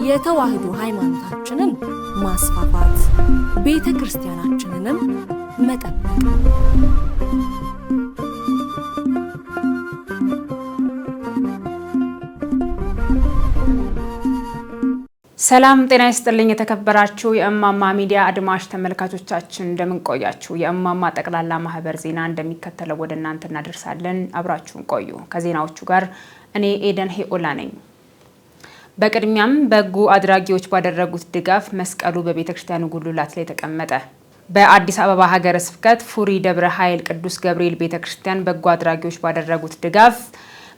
የተዋህዶ ሃይማኖታችንን ማስፋፋት ቤተ ክርስቲያናችንንም መጠበቅ ሰላም ጤና ይስጥልኝ የተከበራችሁ የእማማ ሚዲያ አድማጭ ተመልካቾቻችን እንደምን ቆያችሁ? የእማማ ጠቅላላ ማህበር ዜና እንደሚከተለው ወደ እናንተ እናደርሳለን። አብራችሁን ቆዩ። ከዜናዎቹ ጋር እኔ ኤደን ሄኦላ ነኝ። በቅድሚያም በጎ አድራጊዎች ባደረጉት ድጋፍ መስቀሉ በቤተክርስቲያኑ ጉልላት ላይ ተቀመጠ። በአዲስ አበባ ሀገረ ስብከት ፉሪ ደብረ ኃይል ቅዱስ ገብርኤል ቤተክርስቲያን በጎ አድራጊዎች ባደረጉት ድጋፍ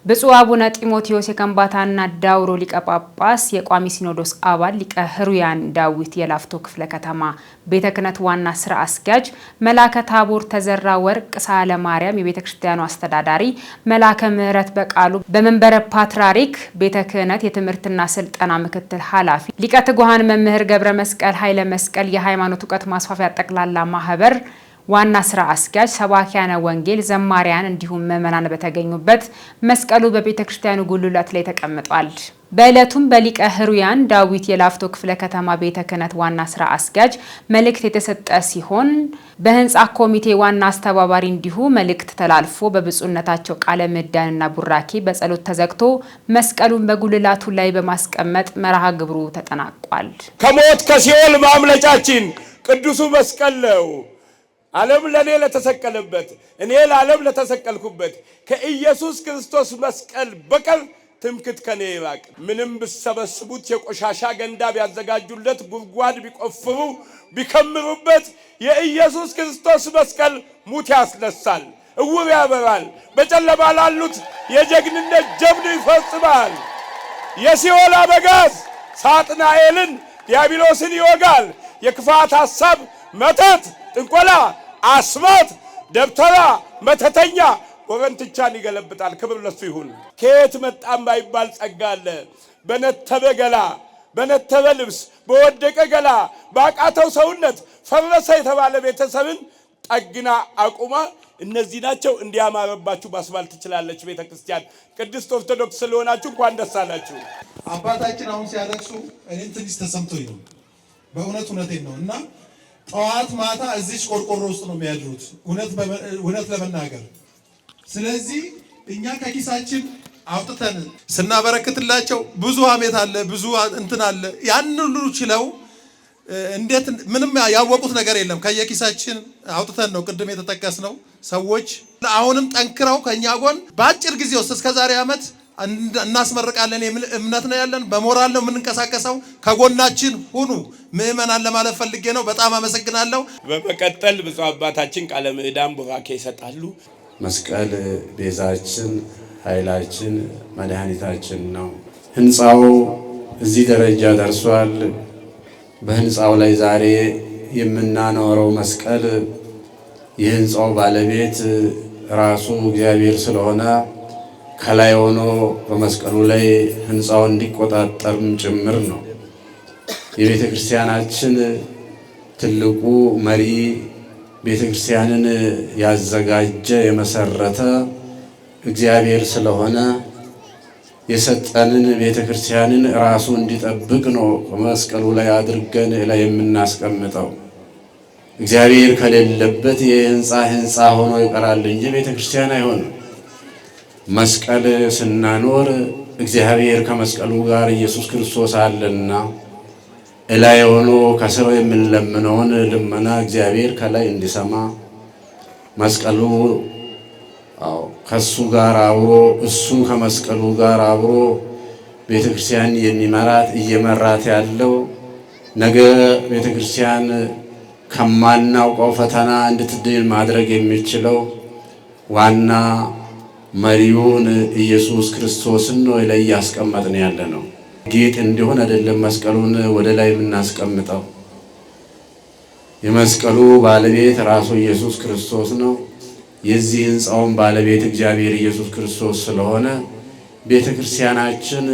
ብፁዕ አቡነ ጢሞቴዎስ የከምባታና ዳውሮ ሊቀ ጳጳስ የቋሚ ሲኖዶስ አባል ሊቀ ሕሩያን ዳዊት የላፍቶ ክፍለ ከተማ ቤተ ክህነት ዋና ስራ አስኪያጅ መላከ ታቦር ተዘራ ወርቅ ሳለ ማርያም የቤተ ክርስቲያኑ አስተዳዳሪ መላከ ምህረት በቃሉ በመንበረ ፓትርያርክ ቤተ ክህነት የትምህርትና ስልጠና ምክትል ኃላፊ ሊቀ ትጉሃን መምህር ገብረ መስቀል ኃይለ መስቀል የሃይማኖት ዕውቀት ማስፋፊያ ጠቅላላ ማህበር ዋና ስራ አስኪያጅ ሰባኪያነ ወንጌል ዘማሪያን እንዲሁም ምዕመናን በተገኙበት መስቀሉ በቤተ ክርስቲያኑ ጉልላት ላይ ተቀምጧል። በዕለቱም በሊቀ ሕሩያን ዳዊት የላፍቶ ክፍለ ከተማ ቤተ ክህነት ዋና ስራ አስኪያጅ መልእክት የተሰጠ ሲሆን በህንጻ ኮሚቴ ዋና አስተባባሪ እንዲሁ መልእክት ተላልፎ በብፁዕነታቸው ቃለ ምዕዳንና ቡራኬ በጸሎት ተዘግቶ መስቀሉን በጉልላቱ ላይ በማስቀመጥ መርሃ ግብሩ ተጠናቋል። ከሞት ከሲኦል ማምለጫችን ቅዱሱ መስቀል ነው። ዓለም ለኔ ለተሰቀለበት እኔ ለዓለም ለተሰቀልኩበት ከኢየሱስ ክርስቶስ መስቀል በቀር ትምክት ከኔ ይራቅ። ምንም ብሰበስቡት የቆሻሻ ገንዳ ቢያዘጋጁለት ጉድጓድ ቢቆፍሩ ቢከምሩበት የኢየሱስ ክርስቶስ መስቀል ሙት ያስነሳል፣ እውር ያበራል፣ በጨለማ ላሉት የጀግንነት ጀብድ ይፈጽማል። የሲኦል አበጋዝ ሳጥናኤልን ዲያብሎስን ይወጋል። የክፋት ሐሳብ መተት ጥንቆላ አስማት ደብተራ መተተኛ ወረንትቻን ይገለብጣል። ክብር ለሱ ይሁን። ከየት መጣም ባይባል ጸጋ አለ። በነተበ ገላ በነተበ ልብስ በወደቀ ገላ ባቃተው ሰውነት ፈረሰ የተባለ ቤተሰብን ጠግና አቁማ እነዚህ ናቸው እንዲያማረባችሁ ማስባል ትችላለች ቤተክርስቲያን። ቅድስት ኦርቶዶክስ ስለሆናችሁ እንኳን ደስ አላችሁ። አባታችን አሁን ሲያለቅሱ እኔ ትንሽ ተሰምቶኝ ነው። በእውነቴን ነው እና ጠዋት ማታ እዚህ ቆርቆሮ ውስጥ ነው የሚያድሩት እውነት ለመናገር። ስለዚህ እኛ ከኪሳችን አውጥተን ስናበረክትላቸው ብዙ ሐሜት አለ፣ ብዙ እንትን አለ። ያን ሁሉ ችለው እንዴት ምንም ያወቁት ነገር የለም። ከየኪሳችን አውጥተን ነው ቅድም የተጠቀስነው ሰዎች አሁንም ጠንክረው ከኛ ጎን በአጭር ጊዜ ውስጥ እስከዛሬ ዓመት እናስመርቃለን የሚል እምነት ነው ያለን። በሞራል ነው የምንንቀሳቀሰው። ከጎናችን ሁኑ ምዕመናን ለማለት ፈልጌ ነው። በጣም አመሰግናለሁ። በመቀጠል ብፁዕ አባታችን ቃለ ምዕዳን ቡራኬ ይሰጣሉ። መስቀል ቤዛችን፣ ኃይላችን፣ መድኃኒታችን ነው። ህንጻው እዚህ ደረጃ ደርሷል። በህንጻው ላይ ዛሬ የምናኖረው መስቀል የህንጻው ባለቤት ራሱ እግዚአብሔር ስለሆነ ከላይ ሆኖ በመስቀሉ ላይ ህንጻውን እንዲቆጣጠርም ጭምር ነው። የቤተ ክርስቲያናችን ትልቁ መሪ ቤተ ክርስቲያንን ያዘጋጀ የመሰረተ እግዚአብሔር ስለሆነ የሰጠንን ቤተ ክርስቲያንን ራሱ እንዲጠብቅ ነው በመስቀሉ ላይ አድርገን ላይ የምናስቀምጠው። እግዚአብሔር ከሌለበት የህንጻ ሆኖ ይቀራል እንጂ ቤተ ክርስቲያን አይሆንም። መስቀል ስናኖር እግዚአብሔር ከመስቀሉ ጋር ኢየሱስ ክርስቶስ አለና እላይ ሆኖ ከስር የምንለምነውን ልመና እግዚአብሔር ከላይ እንዲሰማ መስቀሉ ከሱ ጋር አብሮ እሱ ከመስቀሉ ጋር አብሮ ቤተክርስቲያን የሚመራት እየመራት ያለው ነገ ቤተክርስቲያን ከማናውቀው ፈተና እንድትድን ማድረግ የሚችለው ዋና መሪውን ኢየሱስ ክርስቶስን ነው ላይ ያስቀመጥን ያለ ነው። ጌጥ እንዲሆን አይደለም መስቀሉን ወደ ላይ የምናስቀምጠው። የመስቀሉ ባለቤት ራሱ ኢየሱስ ክርስቶስ ነው። የዚህ ህንጻውን ባለቤት እግዚአብሔር ኢየሱስ ክርስቶስ ስለሆነ ቤተክርስቲያናችን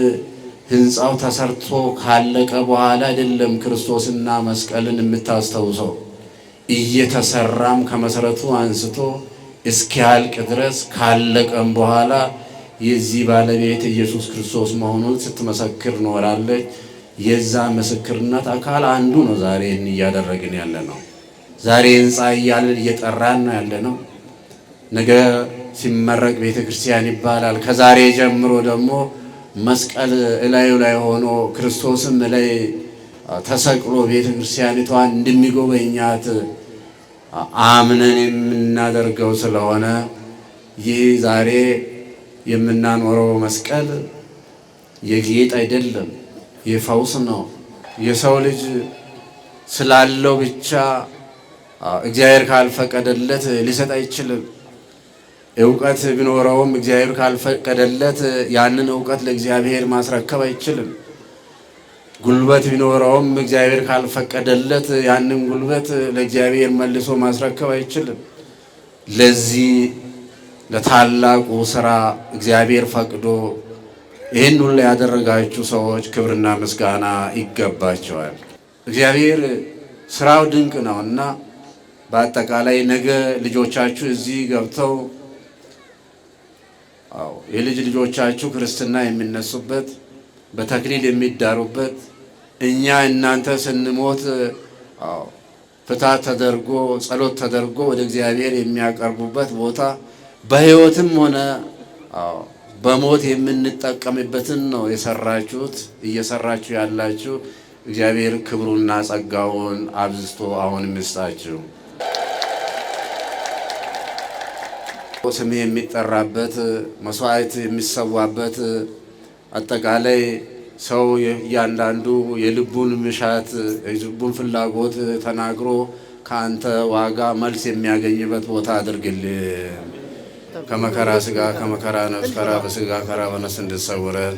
ህንጻው ተሰርቶ ካለቀ በኋላ አይደለም ክርስቶስና መስቀልን የምታስተውሰው። እየተሰራም ከመሰረቱ አንስቶ እስኪያልቅ ድረስ ካለቀም በኋላ የዚህ ባለቤት ኢየሱስ ክርስቶስ መሆኑን ስትመሰክር ኖራለች። የዛ ምስክርነት አካል አንዱ ነው። ዛሬ እያደረግን ያለ ነው። ዛሬ ህንፃ እያልን እየጠራን ነው ያለ ነው። ነገ ሲመረቅ ቤተ ክርስቲያን ይባላል። ከዛሬ ጀምሮ ደግሞ መስቀል እላዩ ላይ ሆኖ ክርስቶስም ላይ ተሰቅሎ ቤተ ክርስቲያኒቷን እንደሚጎበኛት አምነን የምናደርገው ስለሆነ ይህ ዛሬ የምናኖረው መስቀል የጌጥ አይደለም፣ የፈውስ ነው። የሰው ልጅ ስላለው ብቻ እግዚአብሔር ካልፈቀደለት ሊሰጥ አይችልም። እውቀት ቢኖረውም እግዚአብሔር ካልፈቀደለት ያንን እውቀት ለእግዚአብሔር ማስረከብ አይችልም። ጉልበት ቢኖረውም እግዚአብሔር ካልፈቀደለት ያንን ጉልበት ለእግዚአብሔር መልሶ ማስረከብ አይችልም። ለዚህ ለታላቁ ስራ እግዚአብሔር ፈቅዶ ይህን ሁሉ ያደረጋችሁ ሰዎች ክብርና ምስጋና ይገባቸዋል። እግዚአብሔር ስራው ድንቅ ነውና በአጠቃላይ ነገ ልጆቻችሁ እዚህ ገብተው የልጅ ልጆቻችሁ ክርስትና የሚነሱበት በተክሊል የሚዳሩበት እኛ እናንተ ስንሞት ፍታት ተደርጎ ጸሎት ተደርጎ ወደ እግዚአብሔር የሚያቀርቡበት ቦታ በሕይወትም ሆነ በሞት የምንጠቀምበትን ነው የሰራችሁት እየሰራችሁ ያላችሁ። እግዚአብሔር ክብሩና ጸጋውን አብዝቶ አሁንም ይስጣችሁ። ስሜ የሚጠራበት መስዋዕት የሚሰዋበት አጠቃላይ ሰው እያንዳንዱ የልቡን ምሻት የልቡን ፍላጎት ተናግሮ ከአንተ ዋጋ መልስ የሚያገኝበት ቦታ አድርግልን። ከመከራ ስጋ ከመከራ ነፍስ ከራበ ስጋ ከራበ ነፍስ እንድትሰውረን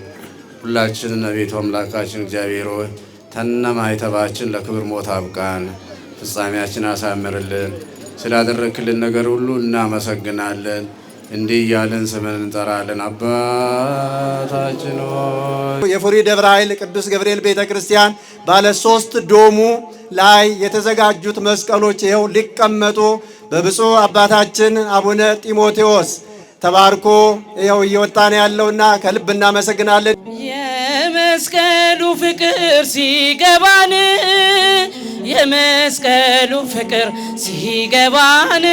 ሁላችንን አቤቱ አምላካችን እግዚአብሔር ሆይ ተነማይተባችን ለክብር ሞት አብቃን፣ ፍጻሜያችን አሳምርልን። ስላደረክልን ነገር ሁሉ እናመሰግናለን። እንዲህ እያለን ስምን እንጠራለን። አባታችን ሆይ። የፉሪ ደብረ ኃይል ቅዱስ ገብርኤል ቤተ ክርስቲያን ባለ 3 ዶሙ ላይ የተዘጋጁት መስቀሎች ይኸው ሊቀመጡ በብፁዕ አባታችን አቡነ ጢሞቴዎስ ተባርኮ ይኸው እየወጣን ያለውና ከልብ እናመሰግናለን። የመስቀሉ ፍቅር ሲገባን የመስቀሉ ፍቅር ሲገባን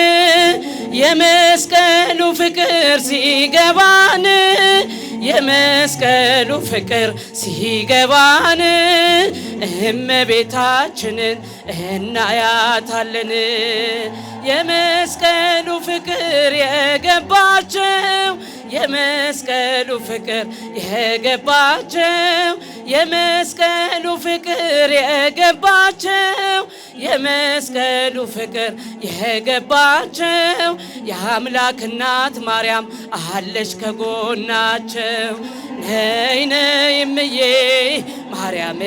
የመስቀሉ ፍቅር ሲገባን የመስቀሉ ፍቅር ሲገባን እመቤታችንን እናያታለን። የመስቀሉ ፍቅር የገባቸው የመስቀሉ ፍቅር የገባቸው የመስቀሉ ፍቅር የገባቸው የመስቀሉ ፍቅር የገባቸው የአምላክ እናት ማርያም አለች ከጎናቸው። ነይ ነይ እምዬ ማርያም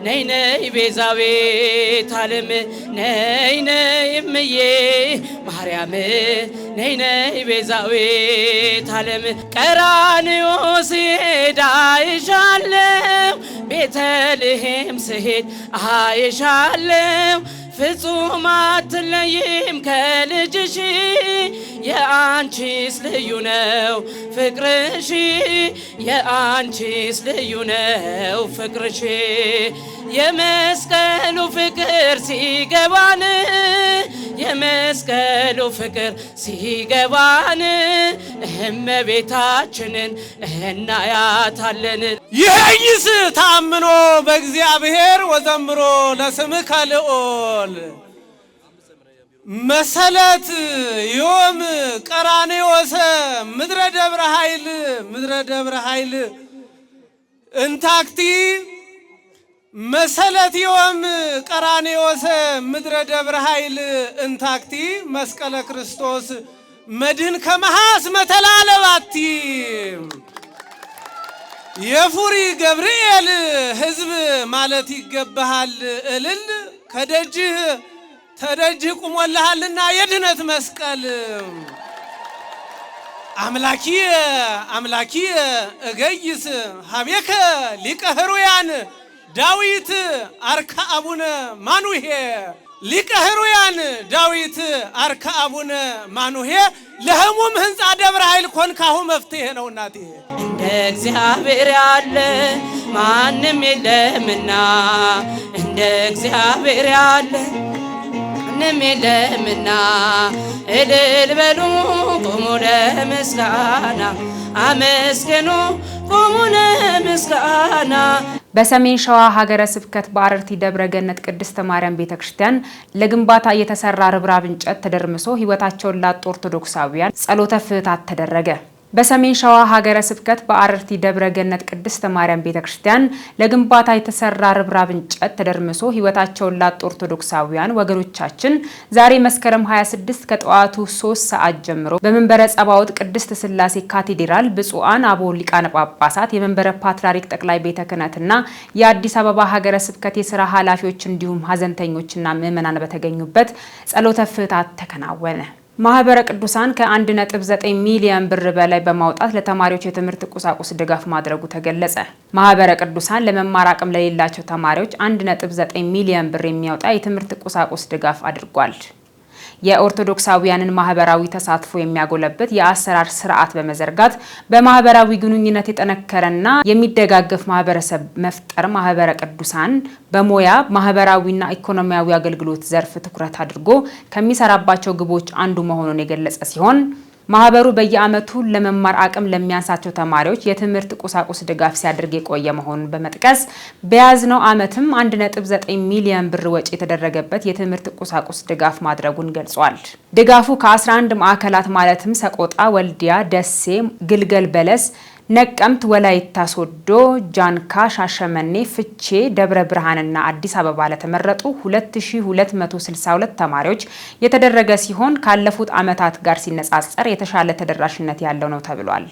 ነይ ነይ ቤዛዊተ ዓለም ነይ ነይ እምዬ ማርያም ነይ ነይ ቤዛዊተ ዓለም። ቀራንዮ ስሄድ አይሻለው ቤተልሔም ስሄድ አይሻለው ፍጹም አትለይም ከልጅሽ የአንቺስ ልዩ ነው ፍቅርሽ የአንቺስ ልዩ ነው ፍቅርሽ። የመስቀሉ ፍቅር ሲገባን የመስቀሉ ፍቅር ሲገባን እመቤታችንን እናያታለን። ይሄኝስ ታምኖ በእግዚአብሔር ወዘምሮ ለስምከ ልዑል መሰለት ዮም ቀራንዮሰ ምድረ ደብረ ኃይል እንታክቲ መሰለት ዮም ቀራንዮሰ ምድረ ደብረ ኃይል እንታክቲ መስቀለ ክርስቶስ መድህን ከመሃስ መተላለባቲ። የፉሪ ገብርኤል ሕዝብ ማለት ይገባሃል እልል ከደጅህ ተደጅህ ቁሞልሃልና የድነት መስቀል። አምላኪየ አምላኪየ እገይስ ሀቤከ ሊቀ ሕሩያን ዳዊት አርካ አቡነ ማኑሄ። ሊቀ ሕሩያን ዳዊት ዳዊት አርካ አቡነ ማኑሄ ለህሙም ህንፃ ደብረ ኃይል ኮንካሁ መፍትሄ ነው እናቴ። እንደ እግዚአብሔር ያለ ማንም የለምና እንደ እግዚአብሔር ያለ ማንም የለምና እልል በሉ ቁሙ ለምስጋና አመስግኑ ቁሙ ለምስጋና። በሰሜን ሸዋ ሀገረ ስብከት በአረርቲ ደብረ ገነት ቅድስተ ማርያም ቤተክርስቲያን ለግንባታ የተሰራ ርብራብ እንጨት ተደርምሶ ህይወታቸውን ላጡ ኦርቶዶክሳውያን ጸሎተ ፍትሐት ተደረገ። በሰሜን ሸዋ ሀገረ ስብከት በአረርቲ ደብረ ገነት ቅድስተ ማርያም ቤተክርስቲያን ለግንባታ የተሰራ ርብራብ እንጨት ተደርምሶ ህይወታቸውን ላጡ ኦርቶዶክሳውያን ወገኖቻችን ዛሬ መስከረም 26 ከጠዋቱ 3 ሰዓት ጀምሮ በመንበረ ጸባዖት ቅድስት ሥላሴ ካቴድራል ብፁዓን አበው ሊቃነ ጳጳሳት፣ የመንበረ ፓትርያርክ ጠቅላይ ቤተ ክህነትና የአዲስ አበባ ሀገረ ስብከት የሥራ ኃላፊዎች እንዲሁም ሀዘንተኞችና ምዕመናን በተገኙበት ጸሎተ ፍትሐት ተከናወነ። ማህበረ ቅዱሳን ከ1.9 ሚሊዮን ብር በላይ በማውጣት ለተማሪዎች የትምህርት ቁሳቁስ ድጋፍ ማድረጉ ተገለጸ። ማህበረ ቅዱሳን ለመማር አቅም ለሌላቸው ተማሪዎች 1.9 ሚሊዮን ብር የሚያወጣ የትምህርት ቁሳቁስ ድጋፍ አድርጓል። የኦርቶዶክሳውያንን ማህበራዊ ተሳትፎ የሚያጎለብት የአሰራር ስርዓት በመዘርጋት በማህበራዊ ግንኙነት የጠነከረና የሚደጋገፍ ማህበረሰብ መፍጠር ማህበረ ቅዱሳን በሙያ ማህበራዊና ኢኮኖሚያዊ አገልግሎት ዘርፍ ትኩረት አድርጎ ከሚሰራባቸው ግቦች አንዱ መሆኑን የገለጸ ሲሆን ማህበሩ በየዓመቱ ለመማር አቅም ለሚያንሳቸው ተማሪዎች የትምህርት ቁሳቁስ ድጋፍ ሲያደርግ የቆየ መሆኑን በመጥቀስ በያዝነው ዓመትም 1.9 ሚሊዮን ብር ወጪ የተደረገበት የትምህርት ቁሳቁስ ድጋፍ ማድረጉን ገልጿል። ድጋፉ ከ11 ማዕከላት ማለትም ሰቆጣ፣ ወልዲያ፣ ደሴ፣ ግልገል በለስ፣ ነቀምት፣ ወላይታ ሶዶ፣ ጃንካ፣ ሻሸመኔ፣ ፍቼ፣ ደብረ ብርሃንና አዲስ አበባ ለተመረጡ 2262 ተማሪዎች የተደረገ ሲሆን ካለፉት ዓመታት ጋር ሲነጻጸር የተሻለ ተደራሽነት ያለው ነው ተብሏል።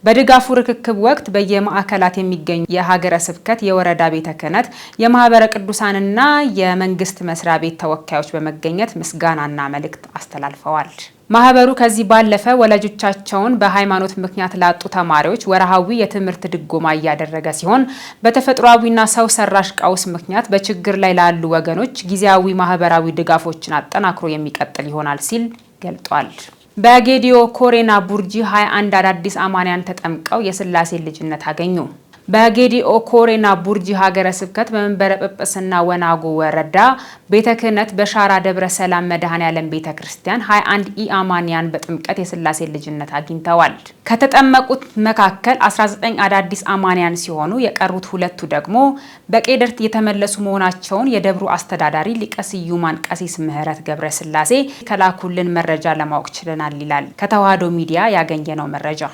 በድጋፉ ርክክብ ወቅት በየማዕከላት የሚገኙ የሀገረ ስብከት፣ የወረዳ ቤተ ክህነት፣ የማህበረ ቅዱሳንና የመንግስት መስሪያ ቤት ተወካዮች በመገኘት ምስጋናና መልእክት አስተላልፈዋል። ማህበሩ ከዚህ ባለፈ ወላጆቻቸውን በሃይማኖት ምክንያት ላጡ ተማሪዎች ወርሃዊ የትምህርት ድጎማ እያደረገ ሲሆን በተፈጥሯዊና ሰው ሰራሽ ቀውስ ምክንያት በችግር ላይ ላሉ ወገኖች ጊዜያዊ ማህበራዊ ድጋፎችን አጠናክሮ የሚቀጥል ይሆናል ሲል ገልጧል። በጌዲዮ ኮሬና ቡርጂ 21 አዳዲስ አማንያን ተጠምቀው የሥላሴ ልጅነት አገኙ። በጌዲኦ ኮሬና ቡርጂ ሀገረ ስብከት በመንበረ ጵጵስና ወናጎ ወረዳ ቤተ ክህነት በሻራ ደብረ ሰላም መድኃኔዓለም ቤተ ክርስቲያን 21 ኢአማንያን በጥምቀት የሥላሴ ልጅነት አግኝተዋል። ከተጠመቁት መካከል 19 አዳዲስ አማንያን ሲሆኑ የቀሩት ሁለቱ ደግሞ በቄደር የተመለሱ መሆናቸውን የደብሩ አስተዳዳሪ ሊቀ ስዩማን ቀሲስ ምህረት ገብረ ሥላሴ ከላኩልን መረጃ ለማወቅ ችለናል ይላል ከተዋህዶ ሚዲያ ያገኘነው መረጃ።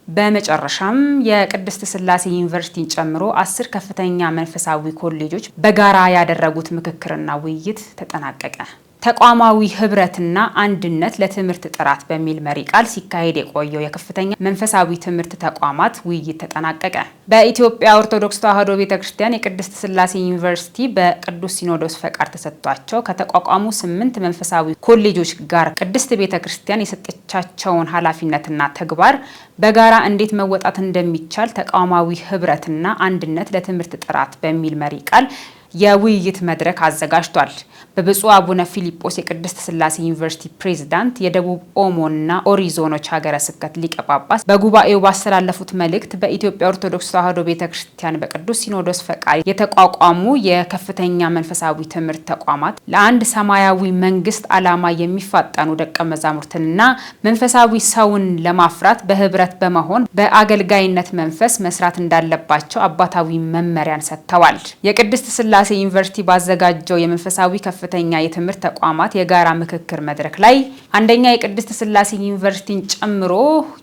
በመጨረሻም የቅድስት ሥላሴ ዩኒቨርሲቲን ጨምሮ 10 ከፍተኛ መንፈሳዊ ኮሌጆች በጋራ ያደረጉት ምክክርና ውይይት ተጠናቀቀ። ተቋማዊ ህብረትና አንድነት ለትምህርት ጥራት በሚል መሪ ቃል ሲካሄድ የቆየው የከፍተኛ መንፈሳዊ ትምህርት ተቋማት ውይይት ተጠናቀቀ። በኢትዮጵያ ኦርቶዶክስ ተዋሕዶ ቤተክርስቲያን የቅድስት ሥላሴ ዩኒቨርሲቲ በቅዱስ ሲኖዶስ ፈቃድ ተሰጥቷቸው ከተቋቋሙ 8 መንፈሳዊ ኮሌጆች ጋር ቅድስት ቤተክርስቲያን የሰጠቻቸውን ኃላፊነትና ተግባር በጋራ እንዴት መወጣት እንደሚቻል ተቋማዊ ህብረትና አንድነት ለትምህርት ጥራት በሚል መሪ ቃል የውይይት መድረክ አዘጋጅቷል። በብፁዕ አቡነ ፊሊጶስ የቅድስት ሥላሴ ዩኒቨርሲቲ ፕሬዝዳንት የደቡብ ኦሞና ኦሪ ዞኖች ሀገረ ስብከት ሊቀ ጳጳስ በጉባኤው ባስተላለፉት መልእክት በኢትዮጵያ ኦርቶዶክስ ተዋሕዶ ቤተክርስቲያን በቅዱስ ሲኖዶስ ፈቃድ የተቋቋሙ የከፍተኛ መንፈሳዊ ትምህርት ተቋማት ለአንድ ሰማያዊ መንግስት ዓላማ የሚፋጠኑ ደቀ መዛሙርትንና መንፈሳዊ ሰውን ለማፍራት በህብረት በመሆን በአገልጋይነት መንፈስ መስራት እንዳለባቸው አባታዊ መመሪያን ሰጥተዋል። የቅድስት ሥላሴ ዩኒቨርሲቲ ባዘጋጀው የመንፈሳዊ ከፍተኛ የትምህርት ተቋማት የጋራ ምክክር መድረክ ላይ አንደኛ የቅድስት ሥላሴ ዩኒቨርሲቲን ጨምሮ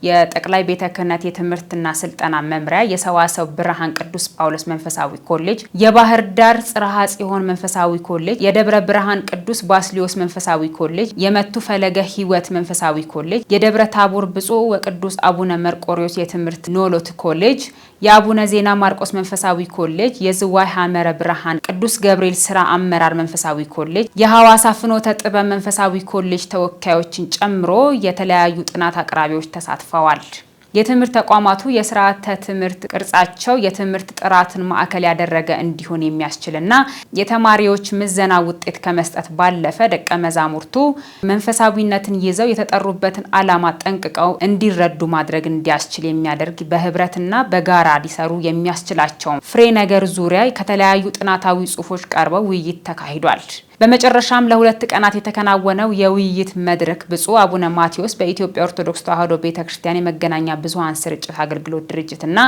የጠቅላይ ቤተ ክህነት የትምህርትና ስልጠና መምሪያ፣ የሰዋሰው ብርሃን ቅዱስ ጳውሎስ መንፈሳዊ ኮሌጅ፣ የባህር ዳር ጽርሐ ጽዮን መንፈሳዊ ኮሌጅ፣ የደብረ ብርሃን ቅዱስ ባስልዮስ መንፈሳዊ ኮሌጅ፣ የመቱ ፈለገ ሕይወት መንፈሳዊ ኮሌጅ፣ የደብረ ታቦር ብፁዕ ወቅዱስ አቡነ መርቆሪዎስ የትምህርት ኖሎት ኮሌጅ፣ የአቡነ ዜና ማርቆስ መንፈሳዊ ኮሌጅ፣ የዝዋይ ሐመረ ብርሃን ቅዱስ ገብርኤል ስራ አመራር መንፈሳዊ ኮሌጅ፣ የሐዋሳ ፍኖተ ጥበብ መንፈሳዊ ኮሌጅ ተወካዮችን ጨምሮ የተለያዩ ጥናት አቅራቢዎች ተሳትፈዋል። የትምህርት ተቋማቱ የስርዓተ ትምህርት ቅርጻቸው የትምህርት ጥራትን ማዕከል ያደረገ እንዲሆን የሚያስችልና የተማሪዎች ምዘና ውጤት ከመስጠት ባለፈ ደቀ መዛሙርቱ መንፈሳዊነትን ይዘው የተጠሩበትን ዓላማ ጠንቅቀው እንዲረዱ ማድረግ እንዲያስችል የሚያደርግ በህብረትና በጋራ ሊሰሩ የሚያስችላቸው ፍሬ ነገር ዙሪያ ከተለያዩ ጥናታዊ ጽሑፎች ቀርበው ውይይት ተካሂዷል። በመጨረሻም ለ2 ቀናት የተከናወነው የውይይት መድረክ ብፁዕ አቡነ ማቴዎስ በኢትዮጵያ ኦርቶዶክስ ተዋሕዶ ቤተክርስቲያን የመገናኛ ብዙኃን ስርጭት አገልግሎት ድርጅትና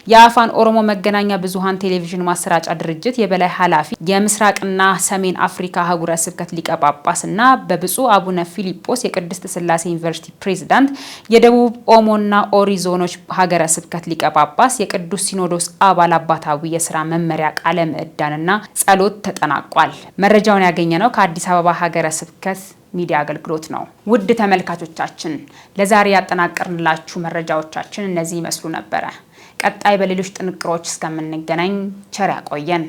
የአፋን ኦሮሞ መገናኛ ብዙኃን ቴሌቪዥን ማሰራጫ ድርጅት የበላይ ኃላፊ የምስራቅና ሰሜን አፍሪካ ሀገረ ስብከት ሊቀ ጳጳስና በብፁዕ አቡነ ፊሊጶስ የቅድስት ሥላሴ ዩኒቨርሲቲ ፕሬዝዳንት የደቡብ ኦሞና ኦሪ ዞኖች ሀገረ ስብከት ሊቀ ጳጳስ የቅዱስ ሲኖዶስ አባል አባታዊ የሥራ መመሪያ ቃለ ምዕዳንና ጸሎት ተጠናቋል። መረጃውን ያገኘነው ከአዲስ አበባ ሀገረ ስብከት ሚዲያ አገልግሎት ነው። ውድ ተመልካቾቻችን ለዛሬ ያጠናቀርንላችሁ መረጃዎቻችን እነዚህ ይመስሉ ነበረ። ቀጣይ በሌሎች ጥንቅሮች እስከምንገናኝ ቸር ያቆየን።